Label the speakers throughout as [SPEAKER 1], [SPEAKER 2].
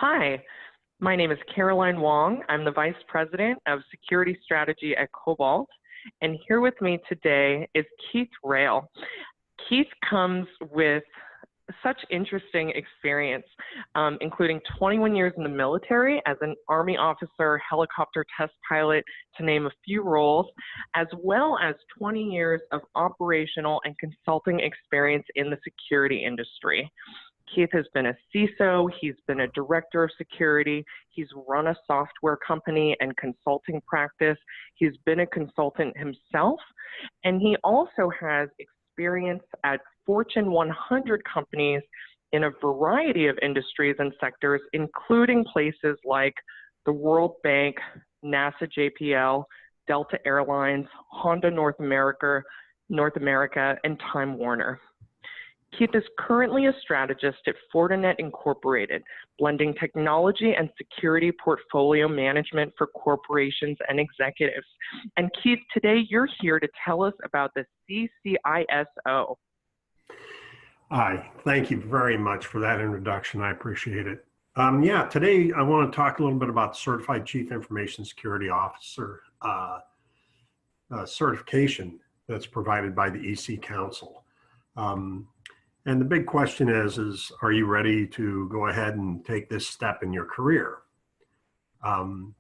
[SPEAKER 1] Hi, my name is Caroline Wong. I'm the Vice President of Security Strategy at Cobalt, and here with me today is Keith Rayle. Keith comes with such interesting experience, including 21 years in the military as an Army officer, helicopter test pilot, to name a few roles, as well as 20 years of operational and consulting experience in the security industry. Keith has been a CISO, he's been a director of security, he's run a software company and consulting practice, he's been a consultant himself, and he also has experience at Fortune 100 companies in a variety of industries and sectors, including places like the World Bank, NASA JPL, Delta Airlines, Honda North America, and Time Warner. Keith is currently a strategist at Fortinet Incorporated, blending technology and security portfolio management for corporations and executives. And Keith, today you're here to tell us about the CCISO.
[SPEAKER 2] Hi, thank you very much for that introduction. I appreciate it. Today I want to talk a little bit about the Certified Chief Information Security Officer certification that's provided by the EC Council. And the big question is, are you ready to go ahead and take this step in your career?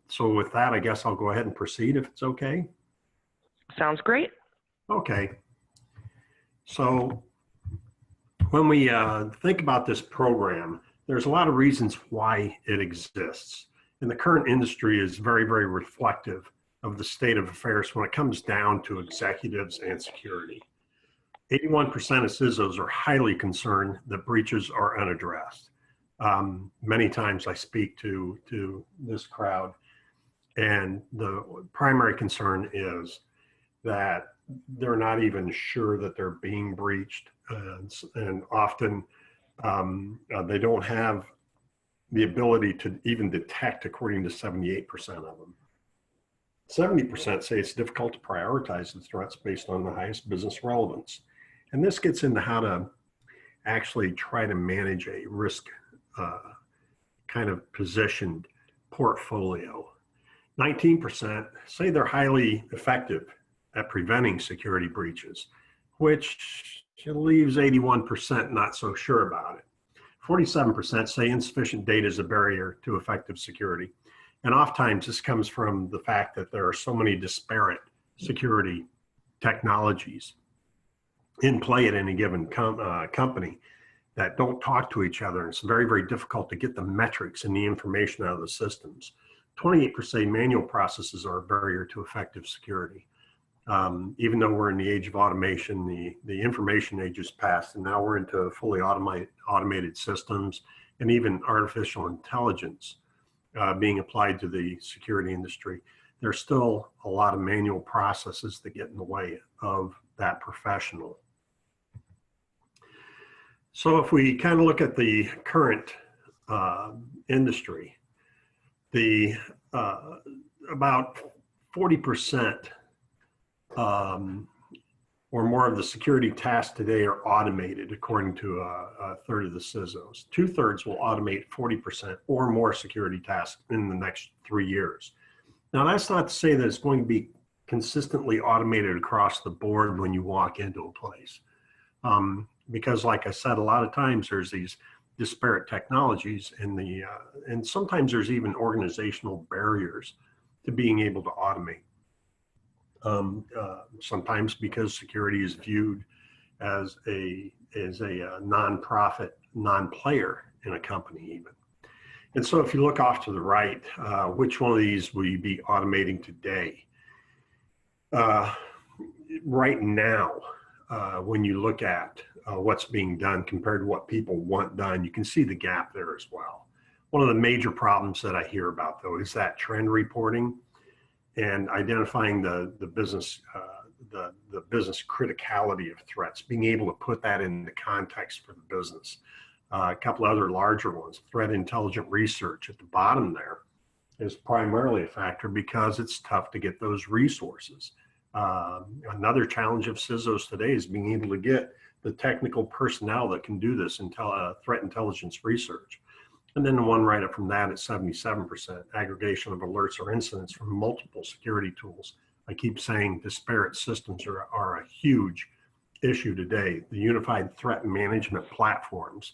[SPEAKER 2] So with that, I guess I'll go ahead and proceed if it's okay.
[SPEAKER 1] Sounds great.
[SPEAKER 2] Okay. So when we think about this program, there's a lot of reasons why it exists. And the current industry is very, very reflective of the state of affairs when it comes down to executives and security. 81% of CISOs are highly concerned that breaches are unaddressed. Many times I speak to this crowd, and the primary concern is that they're not even sure that they're being breached, and often they don't have the ability to even detect, according to 78% of them. 70% say it's difficult to prioritize the threats based on the highest business relevance. And this gets into how to actually try to manage a risk kind of positioned portfolio. 19% say they're highly effective at preventing security breaches, which leaves 81% not so sure about it. 47% say insufficient data is a barrier to effective security. And oftentimes this comes from the fact that there are so many disparate security technologies in play at any given company that don't talk to each other. It's very, very difficult to get the metrics and the information out of the systems. 28% manual processes are a barrier to effective security. Even though we're in the age of automation, the information age is past, and now we're into fully automated systems and even artificial intelligence being applied to the security industry. There's still a lot of manual processes that get in the way of that professional. So if we kind of look at the current industry, about 40% or more of the security tasks today are automated, according to a third of the CISOs. 2/3 will automate 40% or more security tasks in the next 3 years. Now, that's not to say that it's going to be consistently automated across the board when you walk into a place. Because like I said, a lot of times there's these disparate technologies and sometimes there's even organizational barriers to being able to automate. Sometimes because security is viewed as a non-profit, non-player in a company even. And so if you look off to the right, which one of these will you be automating today? Right now, when you look at what's being done compared to what people want done, you can see the gap there as well. One of the major problems that I hear about, though, is that trend reporting and identifying the business criticality of threats, being able to put that into context for the business. A couple other larger ones, threat intelligent research at the bottom there is primarily a factor because it's tough to get those resources. Another challenge of CISOs today is being able to get the technical personnel that can do this threat intelligence research. And then the one right up from that at 77%, aggregation of alerts or incidents from multiple security tools. I keep saying disparate systems are a huge issue today. The unified threat management platforms,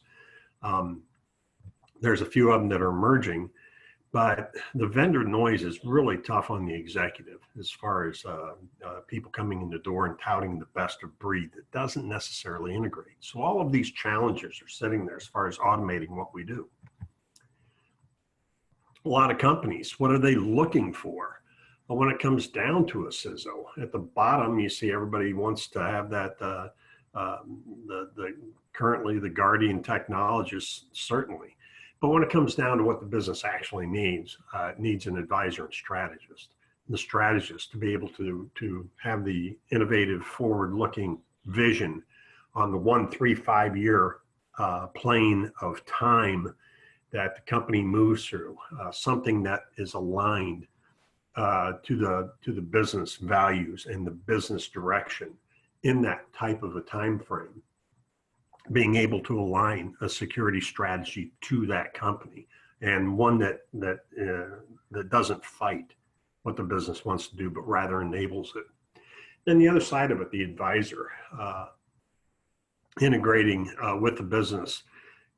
[SPEAKER 2] there's a few of them that are emerging, but the vendor noise is really tough on the executive as far as people coming in the door and touting the best of breed that doesn't necessarily integrate. So all of these challenges are sitting there as far as automating what we do. A lot of companies, what are they looking for? Well, when it comes down to a CISO, at the bottom, you see everybody wants to have that, currently the guardian technologist, certainly. But when it comes down to what the business actually needs, it needs an advisor and strategist. The strategist to be able to have the innovative, forward-looking vision on the 1, 3, 5 year plane of time that the company moves through, something that is aligned to the business values and the business direction in that type of a time frame. Being able to align a security strategy to that company, and one that doesn't fight what the business wants to do, but rather enables it. Then the other side of it, the advisor, integrating with the business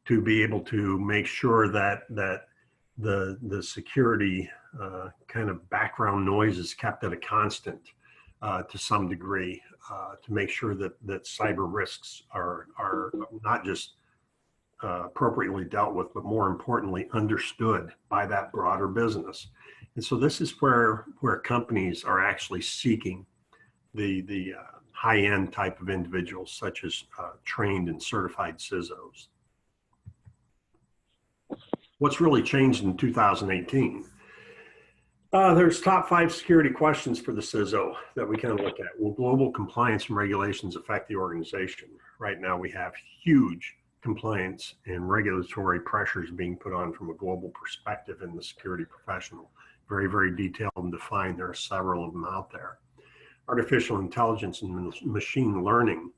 [SPEAKER 2] to be able to make sure that the security kind of background noise is kept at a constant to some degree, to make sure that cyber risks are not just appropriately dealt with, but more importantly understood by that broader business. And so this is where companies are actually seeking the high-end type of individuals, such as trained and certified CISOs. What's really changed in 2018? There's top 5 security questions for the CISO that we kind of look at. Will global compliance and regulations affect the organization? Right now we have huge compliance and regulatory pressures being put on from a global perspective in the security professional. Very, very detailed and defined. There are several of them out there. Artificial intelligence and machine learning.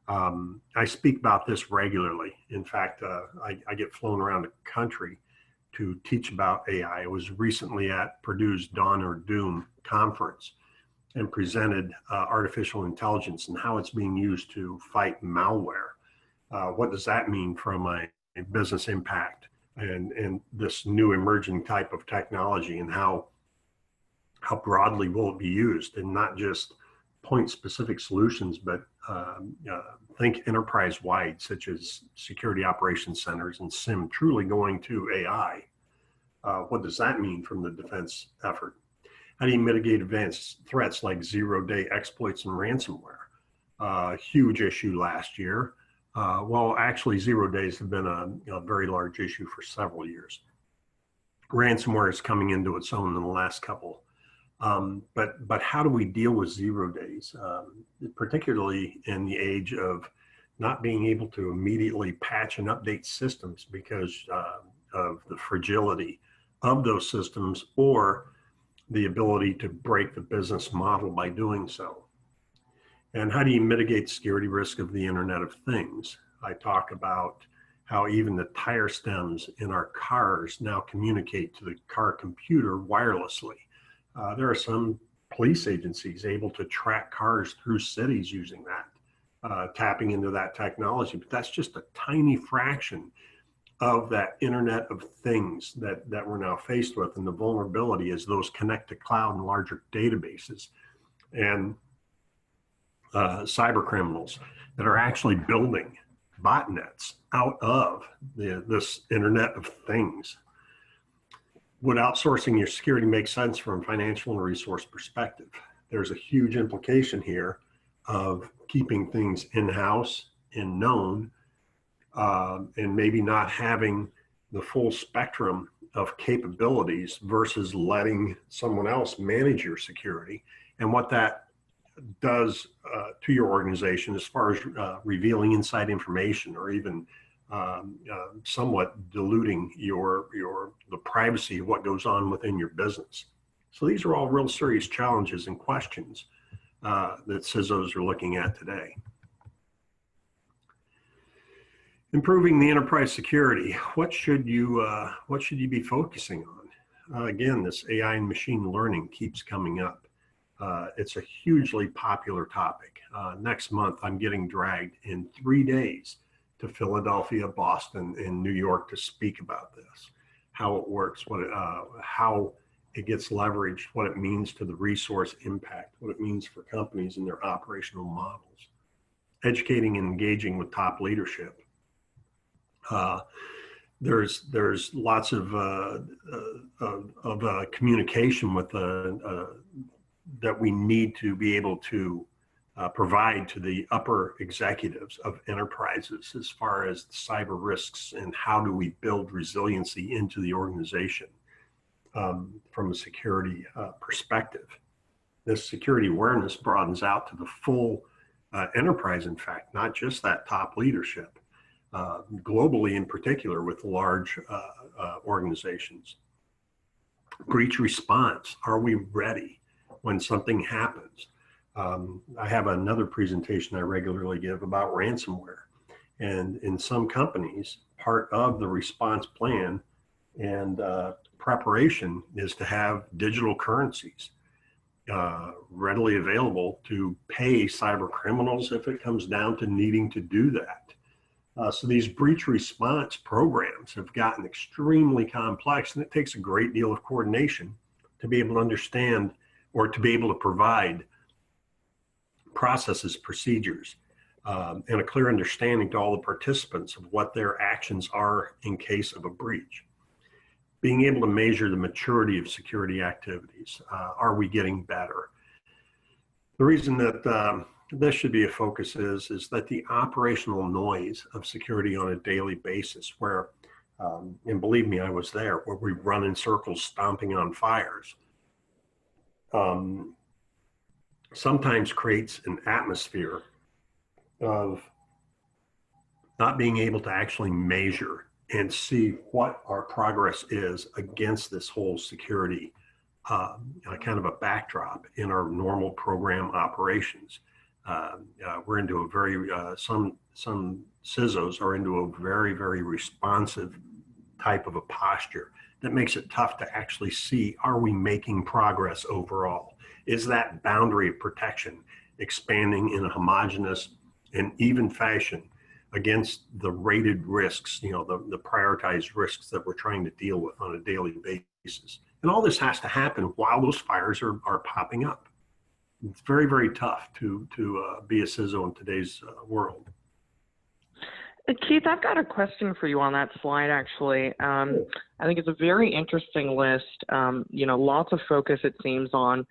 [SPEAKER 2] I speak about this regularly. In fact, I get flown around the country to teach about AI. I was recently at Purdue's Dawn or Doom conference and presented artificial intelligence and how it's being used to fight malware. What does that mean from a business impact and this new emerging type of technology, and how broadly will it be used, and not just point specific solutions, but think enterprise wide, such as security operations centers and SIM truly going to AI. What does that mean from the defense effort? How do you mitigate advanced threats like zero-day exploits and ransomware? Huge issue last year. Well, actually, 0 days have been a very large issue for several years. Ransomware is coming into its own in the last couple. But how do we deal with 0 days, particularly in the age of not being able to immediately patch and update systems because of the fragility of those systems, or the ability to break the business model by doing so? And how do you mitigate security risk of the Internet of Things? I talk about how even the tire stems in our cars now communicate to the car computer wirelessly. There are some police agencies able to track cars through cities using that, tapping into that technology, but that's just a tiny fraction of that Internet of Things that we're now faced with, and the vulnerability is those connect to cloud and larger databases, and cyber criminals that are actually building botnets out of this Internet of Things. Would outsourcing your security make sense from a financial and resource perspective? There's a huge implication here of keeping things in-house and known, and maybe not having the full spectrum of capabilities versus letting someone else manage your security, and what that does to your organization as far as revealing inside information, or even somewhat diluting the privacy of what goes on within your business. So these are all real serious challenges and questions that CISOs are looking at today. Improving the enterprise security. What should you be focusing on? Again, this AI and machine learning keeps coming up. It's a hugely popular topic. Next month, I'm getting dragged in 3 days to Philadelphia, Boston, and New York to speak about this, how it works, how it gets leveraged, what it means to the resource impact, what it means for companies and their operational models, educating and engaging with top leadership. There's lots of communication with that we need to be able to provide to the upper executives of enterprises as far as cyber risks and how do we build resiliency into the organization from a security perspective. This security awareness broadens out to the full enterprise, in fact, not just that top leadership. Globally in particular with large organizations. Breach response, are we ready when something happens? I have another presentation I regularly give about ransomware. And in some companies, part of the response plan and preparation is to have digital currencies readily available to pay cyber criminals if it comes down to needing to do that. So these breach response programs have gotten extremely complex, and it takes a great deal of coordination to be able to understand or to be able to provide processes, procedures, and a clear understanding to all the participants of what their actions are in case of a breach. Being able to measure the maturity of security activities. Are we getting better? The reason that this should be a focus is that the operational noise of security on a daily basis where, and believe me, I was there, where we run in circles stomping on fires, sometimes creates an atmosphere of not being able to actually measure and see what our progress is against this whole security kind of a backdrop in our normal program operations. We're into a very, some CISOs are into a very, very responsive type of a posture that makes it tough to actually see, are we making progress overall? Is that boundary of protection expanding in a homogeneous and even fashion against the rated risks, the prioritized risks that we're trying to deal with on a daily basis? And all this has to happen while those fires are popping up. It's very, very tough to be a CISO in today's world.
[SPEAKER 1] Keith, I've got a question for you on that slide, actually. I think it's a very interesting list. Lots of focus, it seems, on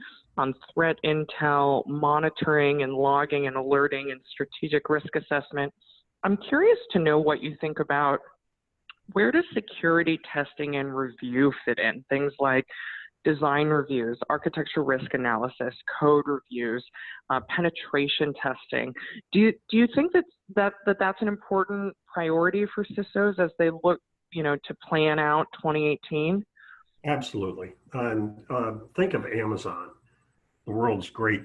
[SPEAKER 1] threat intel, monitoring and logging and alerting and strategic risk assessment. I'm curious to know what you think about where does security testing and review fit in? Things like design reviews, architecture risk analysis, code reviews, penetration testing. Do you think that's an important priority for CISOs as they look, to plan out 2018?
[SPEAKER 2] Absolutely. And think of Amazon, the world's great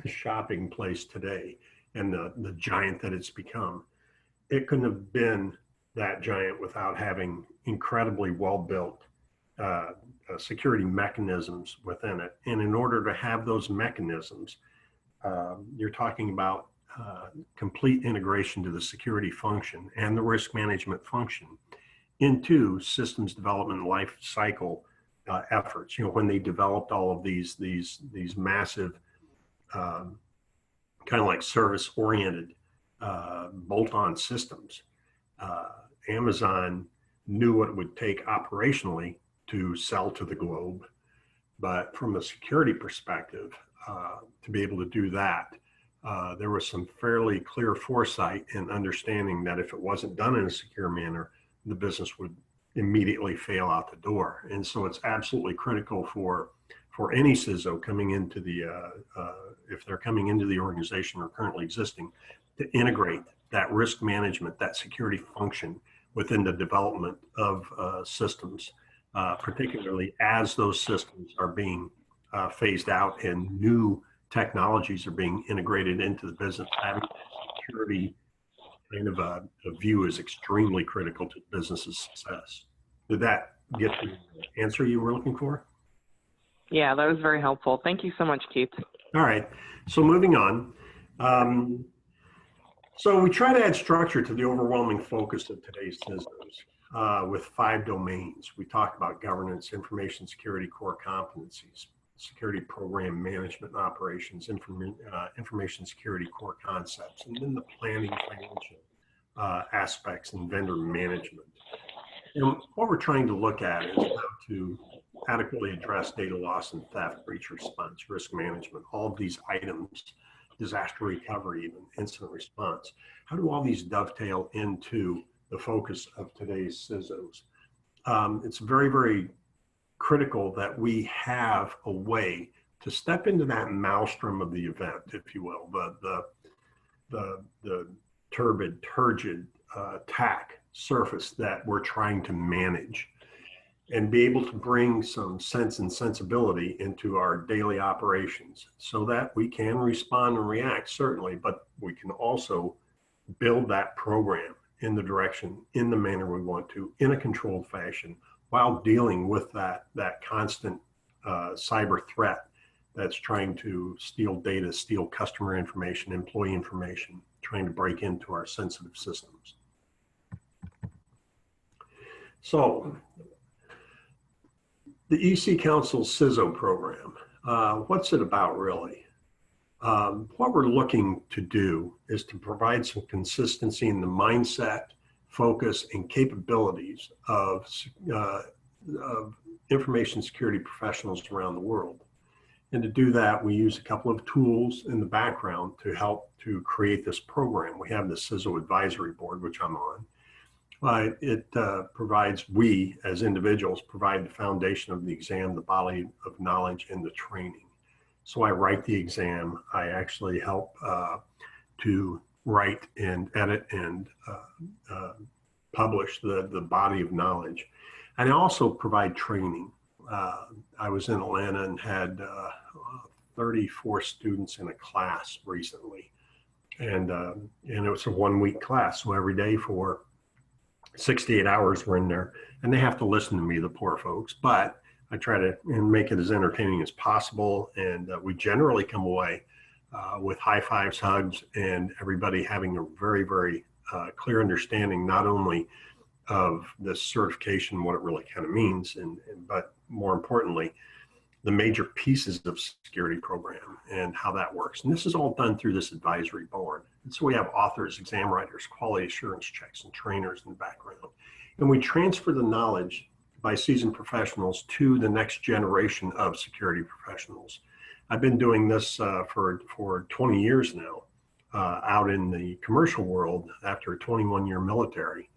[SPEAKER 2] shopping place today, and the giant that it's become. It couldn't have been that giant without having incredibly well-built security mechanisms within it. And in order to have those mechanisms, you're talking about complete integration to the security function and the risk management function into systems development life cycle efforts. When they developed all of these massive kind of like service-oriented bolt-on systems, Amazon knew what it would take operationally to sell to the globe, but from a security perspective, to be able to do that, there was some fairly clear foresight and understanding that if it wasn't done in a secure manner, the business would immediately fail out the door. And so it's absolutely critical for any CISO coming into if they're coming into the organization or currently existing, to integrate that risk management, that security function within the development of systems, particularly as those systems are being phased out and new technologies are being integrated into the business. Having security kind of a view is extremely critical to business's success. Did that get the answer you were looking for?
[SPEAKER 1] Yeah, that was very helpful. Thank you so much, Keith.
[SPEAKER 2] All right, so moving on. So we try to add structure to the overwhelming focus of today's CISOs with 5 domains. We talked about governance, information security core competencies, security program management and operations, information security core concepts, and then the planning, financial aspects, and vendor management. And what we're trying to look at is how to adequately address data loss and theft, breach response, risk management, all of these items, disaster recovery, even incident response. How do all these dovetail into the focus of today's CISOs? It's very, very critical that we have a way to step into that maelstrom of the event, if you will, the turgid attack surface that we're trying to manage, and be able to bring some sense and sensibility into our daily operations so that we can respond and react, certainly, but we can also build that program in the direction, in the manner we want to, in a controlled fashion, while dealing with that constant cyber threat that's trying to steal data, steal customer information, employee information, trying to break into our sensitive systems. So, the EC Council's CISO program, what's it about really? What we're looking to do is to provide some consistency in the mindset, focus, and capabilities of information security professionals around the world. And to do that, we use a couple of tools in the background to help to create this program. We have the CISO Advisory Board, which I'm on. It provides, we as individuals provide the foundation of the exam, the body of knowledge, and the training. So I write the exam. I actually help to write and edit and publish the body of knowledge. And I also provide training. I was in Atlanta and had 34 students in a class recently. And it was a 1-week class. So every day for 68 hours we're in there, and they have to listen to me, the poor folks, but I try to make it as entertaining as possible. And we generally come away with high fives, hugs, and everybody having a very, very clear understanding, not only of this certification, what it really kind of means, but more importantly, the major pieces of security program and how that works. And this is all done through this advisory board. And so we have authors, exam writers, quality assurance checks, and trainers in the background. And we transfer the knowledge by seasoned professionals to the next generation of security professionals. I've been doing this for 20 years now, out in the commercial world after a 21-year military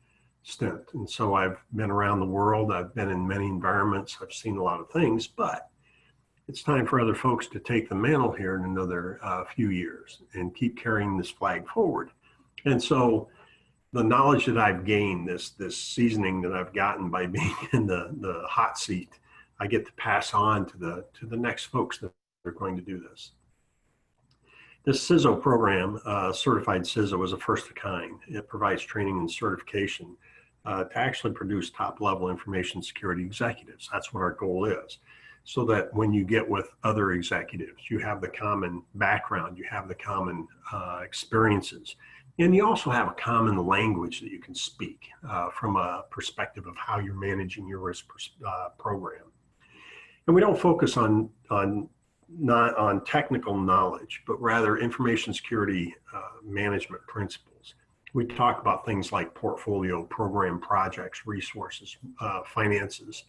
[SPEAKER 2] stint. And so I've been around the world. I've been in many environments. I've seen a lot of things, but it's time for other folks to take the mantle here in another few years and keep carrying this flag forward. And so the knowledge that I've gained, this seasoning that I've gotten by being in the hot seat, I get to pass on to the next folks that are going to do this. This CISO program, Certified CISO, is a first of kind. It provides training and certification to actually produce top-level information security executives. That's what our goal is. So that when you get with other executives, you have the common background, you have the common experiences, and you also have a common language that you can speak from a perspective of how you're managing your risk program. And we don't focus not on technical knowledge, but rather information security management principles. We talk about things like portfolio, program, projects, resources, finances,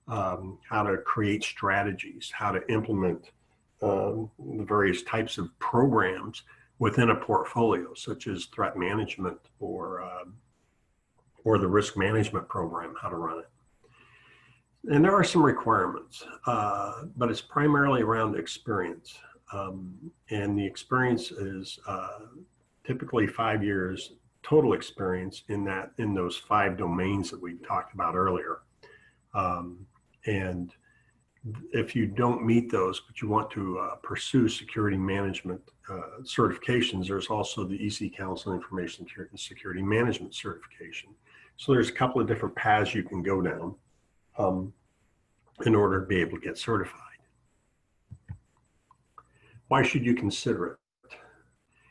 [SPEAKER 2] how to create strategies, how to implement the various types of programs within a portfolio, such as threat management or the risk management program, how to run it. And there are some requirements, but it's primarily around experience. And the experience is typically 5 years total experience in those 5 domains that we talked about earlier. And if you don't meet those, but you want to pursue security management certifications, there's also the EC Council Information Security Management certification. So there's a couple of different paths you can go down in order to be able to get certified. Why should you consider it?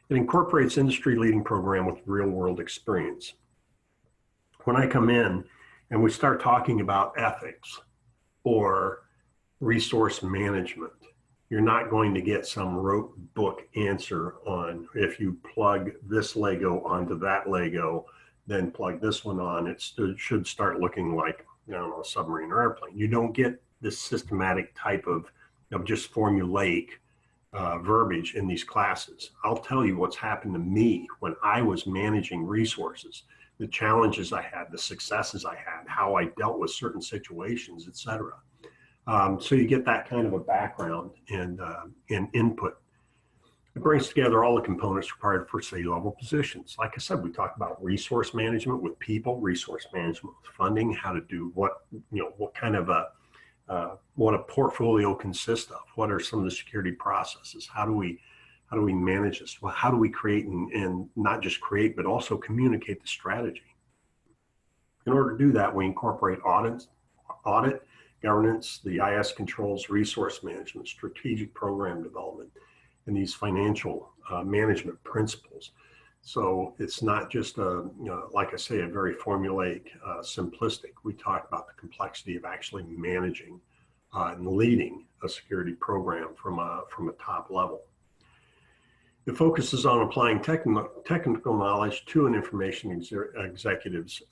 [SPEAKER 2] It incorporates industry-leading program with real-world experience. When I come in and we start talking about ethics or resource management, you're not going to get some rote book answer on if you plug this Lego onto that Lego, then plug this one on. It should start looking like, I don't know, a submarine or airplane. You don't get this systematic type of just formulaic verbiage in these classes. I'll tell you what's happened to me when I was managing resources, the challenges I had, the successes I had, how I dealt with certain situations, et cetera. So you get that kind of a background and input. It brings together all the components required for C-level positions. Like I said, we talk about resource management with people, resource management with funding, how to do what kind of what a portfolio consists of. What are some of the security processes? How do we manage this? Well, how do we create and not just create, but also communicate the strategy? In order to do that, we incorporate audit, governance, the IS controls, resource management, strategic program development, and these financial management principles. So it's not just like I say, a very formulaic, simplistic. We talk about the complexity of actually managing and leading a security program from a top level. It focuses on applying technical knowledge to an information executive's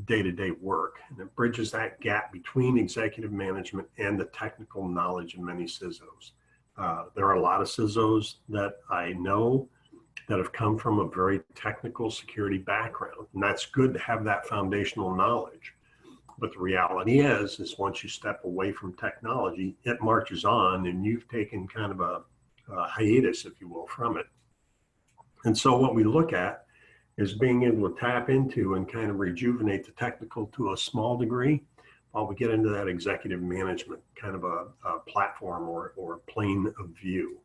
[SPEAKER 2] day-to-day work, and it bridges that gap between executive management and the technical knowledge of many CISOs. There are a lot of CISOs that I know that have come from a very technical security background, and that's good to have that foundational knowledge. But the reality is once you step away from technology, it marches on, and you've taken kind of a hiatus, if you will, from it. And so what we look at is being able to tap into and kind of rejuvenate the technical to a small degree while we get into that executive management kind of a platform or plane of view.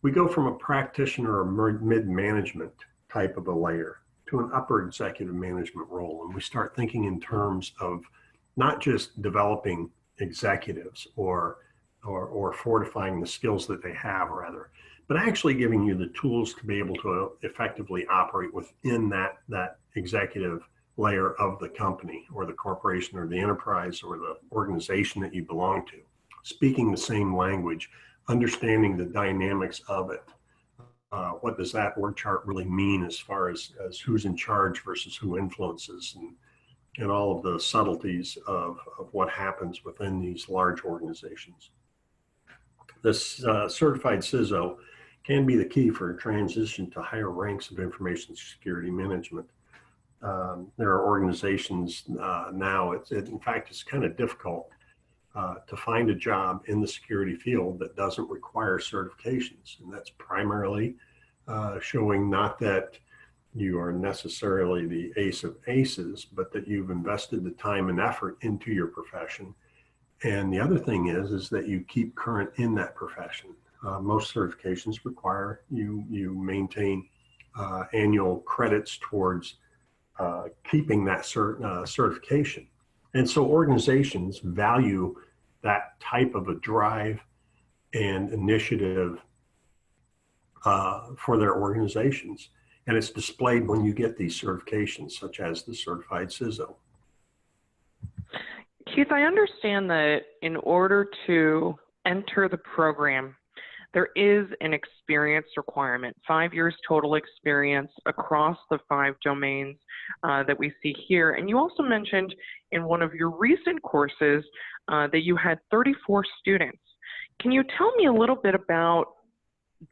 [SPEAKER 2] We go from a practitioner or mid-management type of a layer to an upper executive management role. And we start thinking in terms of not just developing executives or fortifying the skills that they have, rather, but actually giving you the tools to be able to effectively operate within that executive layer of the company or the corporation or the enterprise or the organization that you belong to, speaking the same language, understanding the dynamics of it. What does that org chart really mean as far as who's in charge versus who influences, and all of the subtleties of what happens within these large organizations. This certified CISO can be the key for a transition to higher ranks of information security management. There are organizations now, in fact, it's kind of difficult to find a job in the security field that doesn't require certifications. And that's primarily showing not that you are necessarily the ace of aces, but that you've invested the time and effort into your profession. And the other thing is that you keep current in that profession. Most certifications require you maintain annual credits towards keeping that certification. And so organizations value that type of a drive and initiative for their organizations. And it's displayed when you get these certifications, such as the certified CISO.
[SPEAKER 1] Keith, I understand that in order to enter the program, there is an experience requirement, 5 years total experience across the 5 domains that we see here. And you also mentioned in one of your recent courses that you had 34 students. Can you tell me a little bit about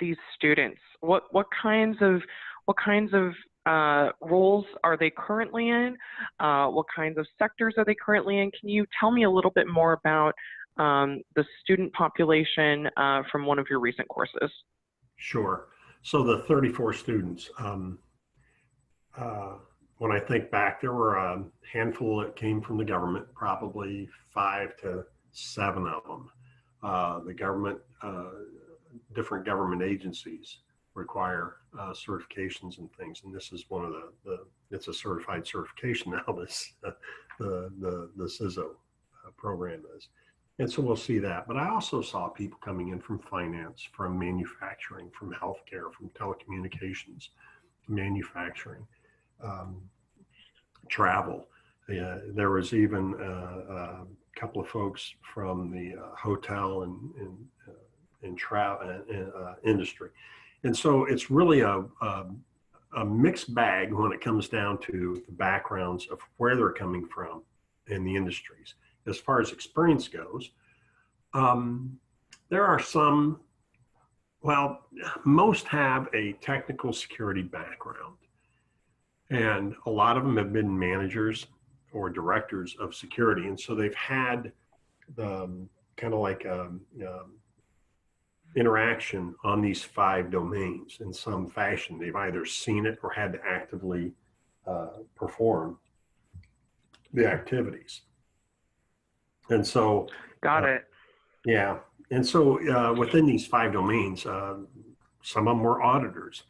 [SPEAKER 1] these students? What kinds of roles are they currently in? What kinds of sectors are they currently in? Can you tell me a little bit more about the student population from one of your recent courses?
[SPEAKER 2] Sure. So the 34 students, when I think back, there were a handful that came from the government, probably 5 to 7 of them. The government, different government agencies require certifications and things, and this is one of it's a certified certification now. This the CISO program is, and so we'll see that. But I also saw people coming in from finance, from manufacturing, from healthcare, from telecommunications, manufacturing, travel. There was even a couple of folks from the hotel and travel industry. And so it's really a mixed bag when it comes down to the backgrounds of where they're coming from in the industries. As far as experience goes, there are some, well, most have a technical security background. And a lot of them have been managers or directors of security. And so they've had the kind of like interaction on these 5 domains in some fashion. They've either seen it or had to actively perform the activities. And so,
[SPEAKER 1] got it.
[SPEAKER 2] Yeah. And so within these 5 domains, some of them were auditors.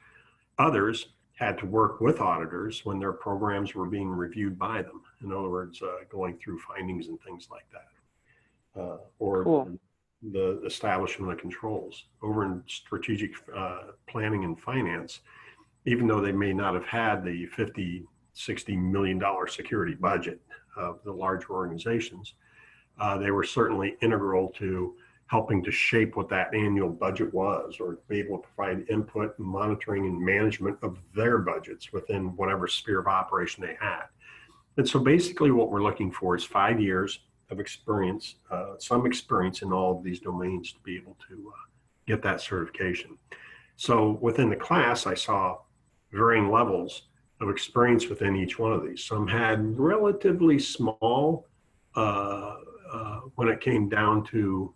[SPEAKER 2] Others had to work with auditors when their programs were being reviewed by them. In other words, going through findings and things like that. Or cool. The establishment of controls. Over in strategic planning and finance, even though they may not have had the $50-60 million security budget of the larger organizations, they were certainly integral to helping to shape what that annual budget was, or be able to provide input and monitoring and management of their budgets within whatever sphere of operation they had. And so basically what we're looking for is 5 years of experience, some experience in all of these domains to be able to get that certification. So within the class, I saw varying levels of experience within each one of these. Some had relatively small when it came down to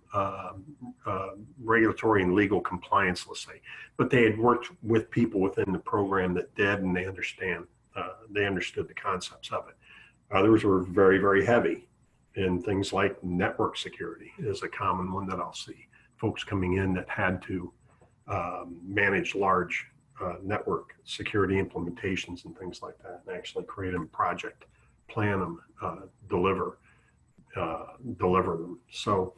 [SPEAKER 2] regulatory and legal compliance, let's say, but they had worked with people within the program that did, and they understood the concepts of it. Others were very, very heavy in things like network security is a common one that I'll see. Folks coming in that had to manage large network security implementations and things like that, and actually create a project, plan them, deliver them. So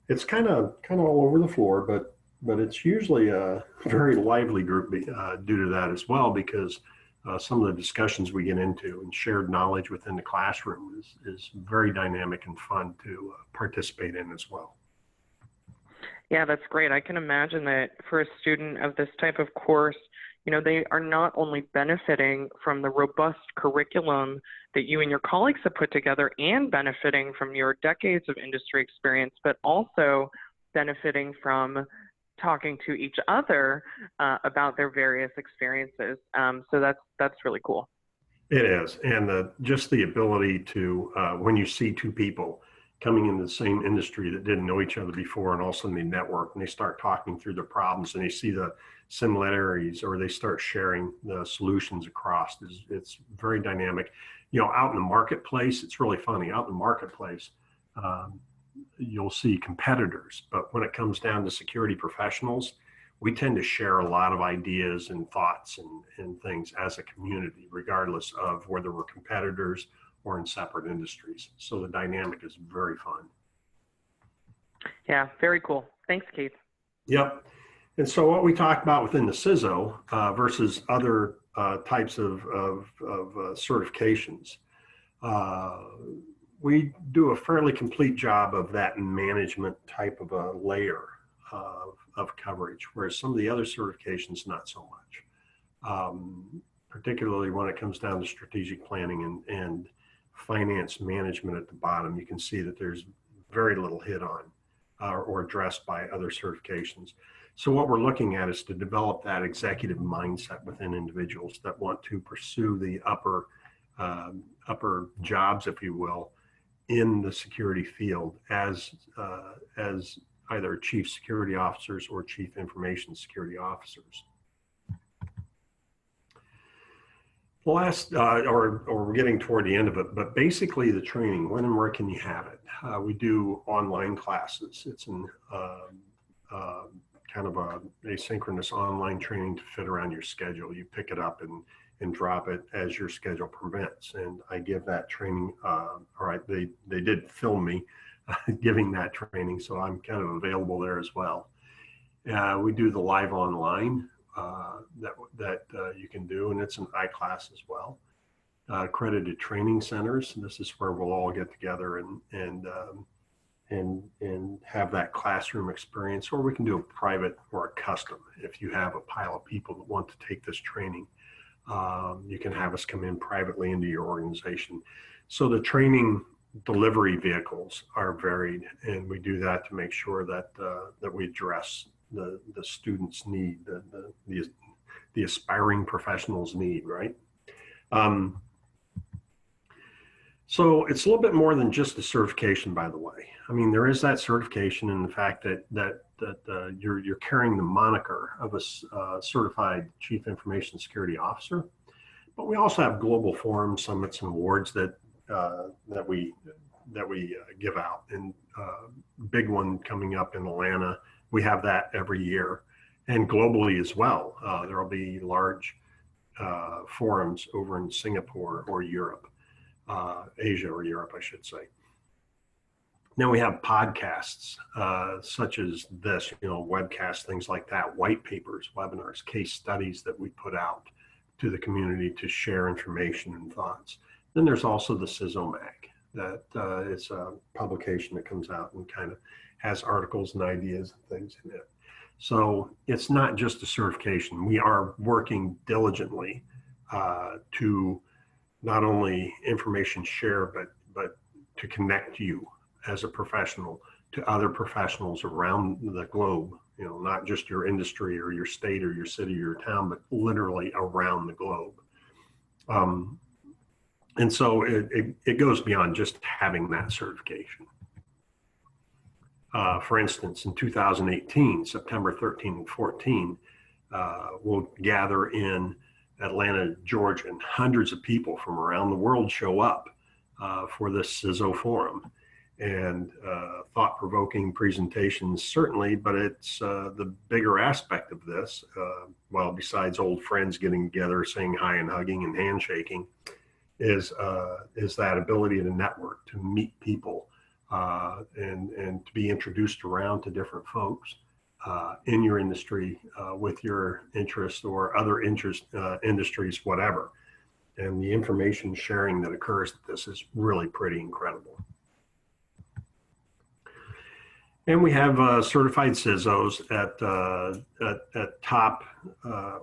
[SPEAKER 2] it's kind of all over the floor, but it's usually a very lively group due to that as well, because some of the discussions we get into and shared knowledge within the classroom is very dynamic and fun to participate in as well.
[SPEAKER 1] Yeah, that's great. I can imagine that for a student of this type of course, you know, they are not only benefiting from the robust curriculum that you and your colleagues have put together and benefiting from your decades of industry experience, but also benefiting from talking to each other about their various experiences. So that's really cool.
[SPEAKER 2] It is. And just the ability to, when you see 2 people coming into the same industry that didn't know each other before, and all of a sudden they network and they start talking through their problems and they see the similarities, or they start sharing the solutions across, it's very dynamic. You know, out in the marketplace, it's really funny. Out in the marketplace, you'll see competitors, but when it comes down to security professionals, we tend to share a lot of ideas and thoughts and things as a community, regardless of whether we're competitors or in separate industries. So the dynamic is very fun.
[SPEAKER 1] Yeah, very cool. Thanks, Keith.
[SPEAKER 2] Yep. And so what we talked about within the CISO versus other types of certifications, we do a fairly complete job of that management type of a layer of coverage, whereas some of the other certifications, not so much, particularly when it comes down to strategic planning and finance management at the bottom. You can see that there's very little hit on or addressed by other certifications. So what we're looking at is to develop that executive mindset within individuals that want to pursue the upper jobs, if you will, in the security field as either chief security officers or chief information security officers. The last, or we're getting toward the end of it, but basically the training, when and where can you have it? We do online classes. It's an kind of a asynchronous online training to fit around your schedule. You pick it up and drop it as your schedule permits. And I give that training, all right, they did film me giving that training, so I'm kind of available there as well. We do the live online that you can do, and it's an iClass as well. Accredited training centers. This is where we'll all get together and have that classroom experience, or we can do a private or a custom. If you have a pile of people that want to take this training, you can have us come in privately into your organization. So the training delivery vehicles are varied, and we do that to make sure that that we address the student's need, the aspiring professional's need, right? So it's a little bit more than just the certification, by the way. I mean, there is that certification and the fact that you're carrying the moniker of a certified Chief Information Security Officer, but we also have global forums, summits, and awards that we give out. And big one coming up in Atlanta. We have that every year, and globally as well. There will be large forums over in Singapore or Europe. Asia or Europe, I should say. Then we have podcasts such as this, webcasts, things like that, white papers, webinars, case studies that we put out to the community to share information and thoughts. Then there's also the CISO Mag, that it's a publication that comes out and kind of has articles and ideas and things in it. So it's not just a certification. We are working diligently to not only information share, but to connect you as a professional to other professionals around the globe, not just your industry or your state or your city or your town, but literally around the globe. And so it goes beyond just having that certification. For instance, in 2018, September 13 and 14, we'll gather in Atlanta, Georgia, and hundreds of people from around the world show up for this CISO forum. And thought-provoking presentations, certainly, but it's the bigger aspect of this, well, besides old friends getting together, saying hi and hugging and handshaking, is that ability to network, to meet people, and to be introduced around to different folks in your industry with your interests or other industries, whatever. And the information sharing that occurs at this is really pretty incredible. And we have certified CISOs at top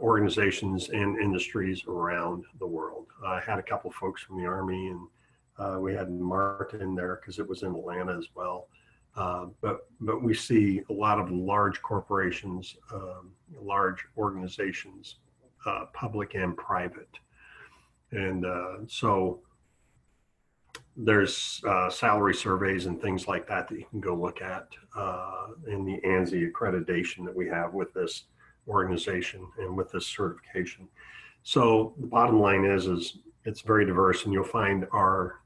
[SPEAKER 2] organizations and industries around the world. I had a couple folks from the Army, and we had Martin there because it was in Atlanta as well. But we see a lot of large corporations, large organizations, public and private. And so there's salary surveys and things like that you can go look at in the ANSI accreditation that we have with this organization and with this certification. So the bottom line is it's very diverse, and you'll find our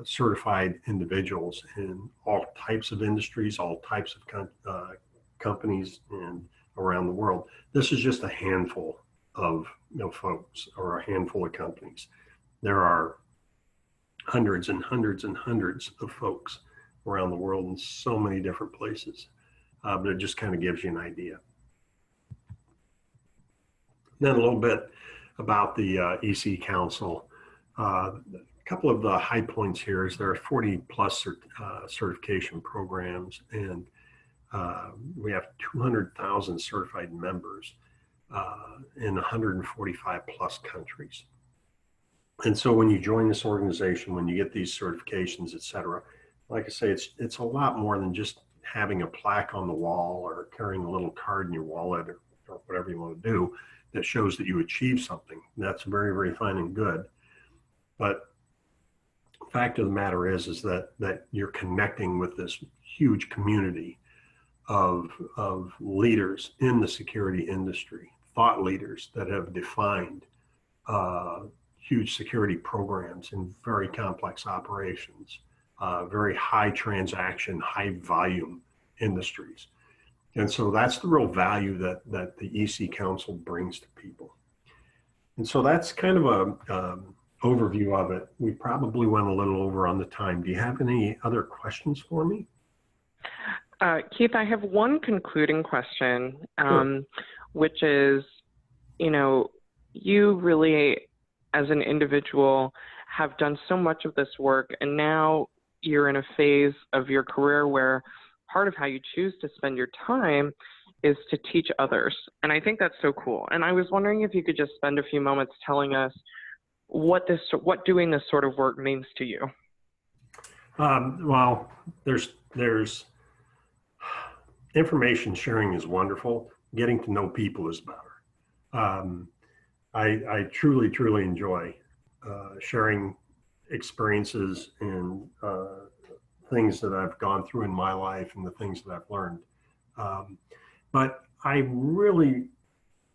[SPEAKER 2] certified individuals in all types of industries, all types of companies, and around the world. This is just a handful of folks, or a handful of companies. There are hundreds and hundreds and hundreds of folks around the world in so many different places, but it just kind of gives you an idea. Then a little bit about the EC Council. A couple of the high points here is there are 40 plus certification programs, and we have 200,000 certified members in 145 plus countries. And so when you join this organization, when you get these certifications, et cetera, like I say, it's a lot more than just having a plaque on the wall or carrying a little card in your wallet or whatever you want to do that shows that you achieved something. That's very, very fine and good. But the fact of the matter is that you're connecting with this huge community of leaders in the security industry, thought leaders that have defined huge security programs in very complex operations, very high transaction, high volume industries. And so that's the real value that the EC Council brings to people. And so that's kind of a overview of it. We probably went a little over on the time. Do you have any other questions for me?
[SPEAKER 1] Keith, I have one concluding question,
[SPEAKER 2] Sure.
[SPEAKER 1] which is, you really, as an individual, have done so much of this work, and now you're in a phase of your career where part of how you choose to spend your time is to teach others. And I think that's so cool. And I was wondering if you could just spend a few moments telling us what doing this sort of work means to you.
[SPEAKER 2] Well, there's information sharing is wonderful. Getting to know people is better. I truly, truly enjoy sharing experiences and things that I've gone through in my life and the things that I've learned. But I really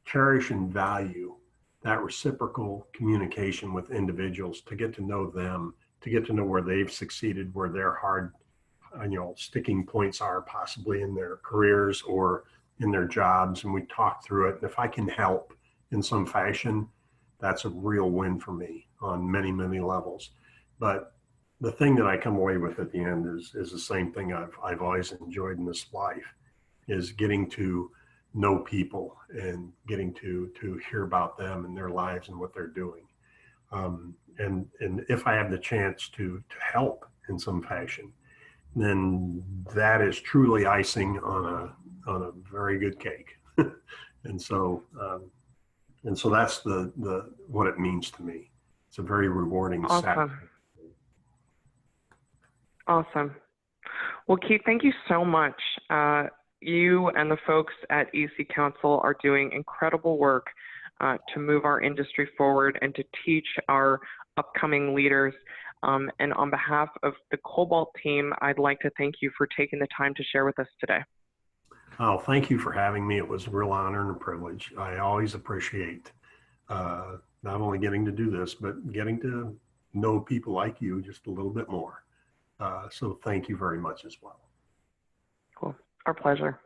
[SPEAKER 2] cherish and value that reciprocal communication with individuals, to get to know them, to get to know where they've succeeded, where their hard, sticking points are possibly in their careers or in their jobs. And we talk through it. And if I can help in some fashion, that's a real win for me on many, many levels. But the thing that I come away with at the end is the same thing I've always enjoyed in this life, is getting to know people and getting to hear about them and their lives and what they're doing. And if I have the chance to help in some fashion, then that is truly icing on a very good cake. And so that's the what it means to me. It's a very rewarding.
[SPEAKER 1] Awesome. Awesome. Well, Keith, thank you so much. You and the folks at EC Council are doing incredible work to move our industry forward and to teach our upcoming leaders. And on behalf of the Cobalt team, I'd like to thank you for taking the time to share with us today.
[SPEAKER 2] Oh, thank you for having me. It was a real honor and a privilege. I always appreciate not only getting to do this, but getting to know people like you just a little bit more. So thank you very much as well.
[SPEAKER 1] Cool. Our pleasure.